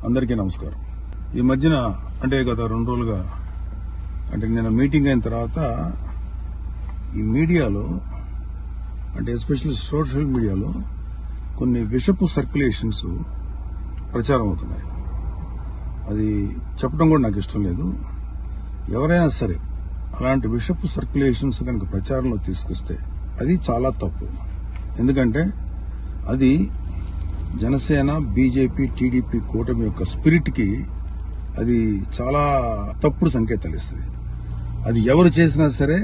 అందరికీ నమస్కారం. ఈ మధ్యన అంటే గత 2 రోజులుగా అంటే నేను మీటింగ్ అయిన తర్వాత ఈ మీడియాలో అంటే ఎస్పెషల్లీ సోషల్ మీడియాలో కొన్ని విషపు సర్క్యులేషన్స్ ప్రచారం అవుతున్నాయి. అది చెప్పడం కూడా నాకు ఇష్టం లేదు. ఎవరైనా సరే అలాంటి విషపు సర్క్యులేషన్స్ కనుక ప్రచారంలో తీసుకొస్తే అది చాలా తప్పు. ఎందుకంటే అది జనసేన, బీజేపీ, టీడీపీ కూటమి యొక్క స్పిరిట్ కి అది చాలా తప్పుడు సంకేతాలు ఇస్తుంది. అది ఎవరు చేసినా సరే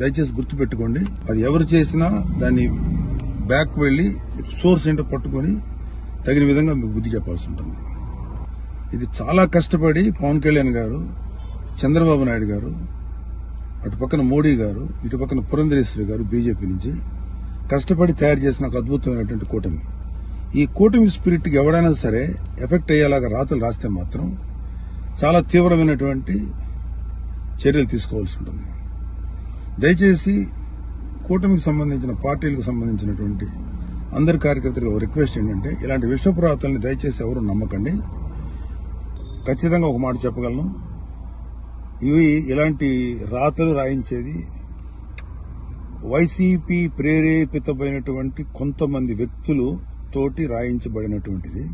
దయచేసి గుర్తుపెట్టుకోండి. అది ఎవరు చేసినా దాన్ని బ్యాక్ వెళ్లి సోర్స్ ఏంటో పట్టుకుని తగిన విధంగా మీకు బుద్ధి చెప్పాల్సి ఉంటుంది. ఇది చాలా కష్టపడి పవన్ కళ్యాణ్ గారు, చంద్రబాబు నాయుడు గారు, అటు పక్కన మోడీ గారు, ఇటు పక్కన పురంధరేశ్వరి గారు బీజేపీ నుంచి కష్టపడి తయారు చేసిన ఒక అద్భుతమైనటువంటి కూటమి. ఈ కూటమి స్పిరిట్ కి ఎవరైనా సరే ఎఫెక్ట్ అయ్యేలాగా రాతలు రాస్తే మాత్రం చాలా తీవ్రమైనటువంటి చర్యలు తీసుకోవాల్సి ఉంటుంది. దయచేసి కూటమికి సంబంధించిన పార్టీలకు సంబంధించినటువంటి అందరి కార్యకర్తలకు రిక్వెస్ట్ ఏంటంటే ఇలాంటి విషపు రాతల్ని దయచేసి ఎవరు నమ్మకండి. ఖచ్చితంగా ఒక మాట చెప్పగలను, ఇలాంటి రాతలు రాయించేది వైసీపీ ప్రేరేపితమైనటువంటి కొంతమంది వ్యక్తులు తోటి రాయించబడినటువంటిది.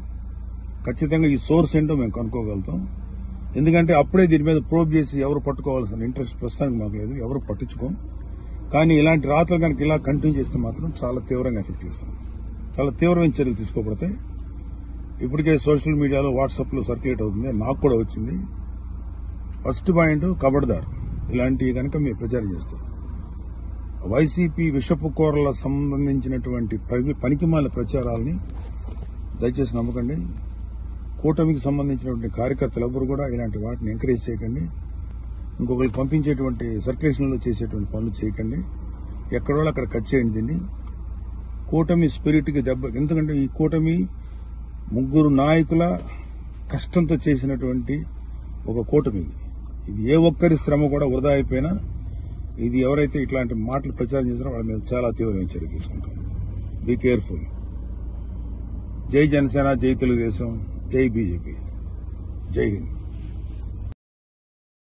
ఖచ్చితంగా ఈ సోర్స్ ఏంటో మేము కనుక్కోగలుగుతాం. ఎందుకంటే అప్పుడే దీని మీద ప్రోబ్ చేసి ఎవరు పట్టుకోవాల్సిన ఇంట్రెస్ట్ ప్రస్తుతానికి మాకు లేదు, ఎవరు పట్టించుకోం. కానీ ఇలాంటి రాతలు కనుక ఇలా కంటిన్యూ చేస్తే మాత్రం చాలా తీవ్రంగా ఎఫెక్ట్ చేస్తాం. చాలా తీవ్రమైన చర్యలు తీసుకోబడతాయి. ఇప్పటికే సోషల్ మీడియాలో, వాట్సాప్ లో సర్క్యులేట్ అవుతుంది, నాకు కూడా వచ్చింది. ఫస్ట్ పాయింట్, కబడ్దార్ ఇలాంటివి కనుక మీరు ప్రచారం చేస్తారు. వైసీపీ విషపు కూరల సంబంధించినటువంటి పనికిమాల ప్రచారాలని దయచేసి నమ్మకండి. కూటమికి సంబంధించినటువంటి కార్యకర్తలు ఎవరు కూడా ఇలాంటి వాటిని ఎంకరేజ్ చేయకండి. ఇంకొకరికి పంపించేటువంటి సర్క్యులేషన్లో చేసేటువంటి పనులు చేయకండి. ఎక్కడో అక్కడ కట్ చేయండి దీన్ని. కూటమి స్పిరిట్ కి దెబ్బ. ఎందుకంటే ఈ కూటమి 3 నాయకుల కష్టంతో చేసినటువంటి ఒక కూటమి. ఇది ఏ ఒక్కరి శ్రమ కూడా వృధా అయిపోయినా ఇది ఎవరైతే ఇట్లాంటి మాటలు ప్రచారం చేస్తారో వాళ్ళ మీద చాలా తీవ్రమైన చర్య తీసుకుంటాం. Be careful. జై జనసేన, జై తెలుగుదేశం, జై బీజేపీ, జై హింద్.